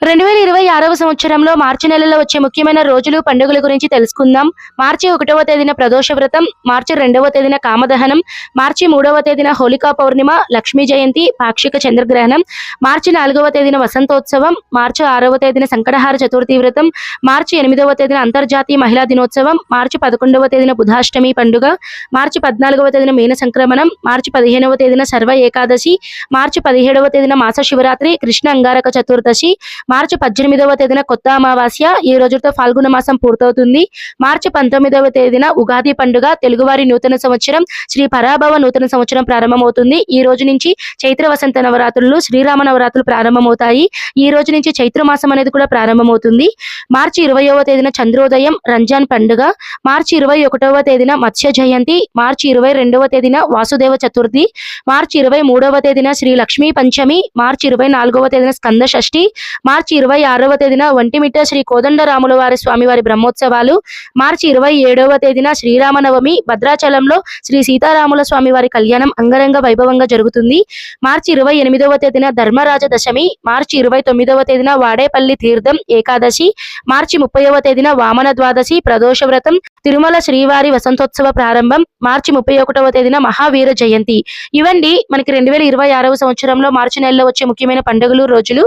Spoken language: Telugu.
2026వ సంవత్సరంలో మార్చి నెలలో వచ్చే ముఖ్యమైన రోజులు, పండుగల గురించి తెలుసుకుందాం. మార్చి 1వ తేదీన ప్రదోష వ్రతం, మార్చి 2వ తేదీన కామదహనం, మార్చి 3వ తేదీన హోళికా పౌర్ణిమ, లక్ష్మీ జయంతి, పాక్షిక చంద్రగ్రహణం, మార్చి 4వ తేదీన వసంతోత్సవం, మార్చి 6వ తేదీన సంకటహార చతుర్థి వ్రతం, మార్చి 8వ తేదీన అంతర్జాతీయ మహిళా దినోత్సవం, మార్చి 11వ తేదీన బుధాష్టమి పండుగ, మార్చి 14వ తేదీన మీన సంక్రమణం, మార్చి 15వ తేదీన సర్వ ఏకాదశి, మార్చి 17వ తేదీన మాస శివరాత్రి, కృష్ణ అంగారక చతుర్దశి, మార్చి 18వ తేదీన కొత్త అమావాస్య, ఈ రోజుతో ఫాల్గుణ మాసం పూర్తవుతుంది. మార్చి 19వ తేదీన ఉగాది పండుగ, తెలుగువారి నూతన సంవత్సరం, శ్రీ పరాభవ నూతన సంవత్సరం ప్రారంభమవుతుంది. ఈ రోజు నుంచి చైత్ర వసంత నవరాత్రులు, శ్రీరామ నవరాత్రులు ప్రారంభమవుతాయి. ఈ రోజు నుంచి చైత్ర మాసం అనేది కూడా ప్రారంభమవుతుంది. మార్చి 20వ తేదీన చంద్రోదయం, రంజాన్ పండుగ, మార్చి 21వ తేదీన మత్స్య జయంతి, మార్చి 22వ తేదీన వాసుదేవ చతుర్థి, మార్చి 23వ తేదీన శ్రీ లక్ష్మీ పంచమి, మార్చి 24వ తేదీన స్కంద షష్ఠి, మార్చి 26వ తేదీన ఒంటిమిట్ట శ్రీ కోదండరాముల వారి స్వామివారి బ్రహ్మోత్సవాలు, మార్చి 27వ తేదీన శ్రీరామనవమి, భద్రాచలంలో శ్రీ సీతారాముల స్వామివారి కళ్యాణం అంగరంగ వైభవంగా జరుగుతుంది. మార్చి 28వ తేదీన ధర్మరాజ దశమి, మార్చి 29వ తేదీన వాడేపల్లి తీర్థం ఏకాదశి, మార్చి 30వ తేదీన వామన ద్వాదశి ప్రదోష వ్రతం, తిరుమల శ్రీవారి వసంతోత్సవ ప్రారంభం, మార్చి 31వ తేదీన మహావీర జయంతి. ఇవండి మనకి 2026వ సంవత్సరంలో మార్చి నెలలో వచ్చే ముఖ్యమైన పండుగలు, రోజులు.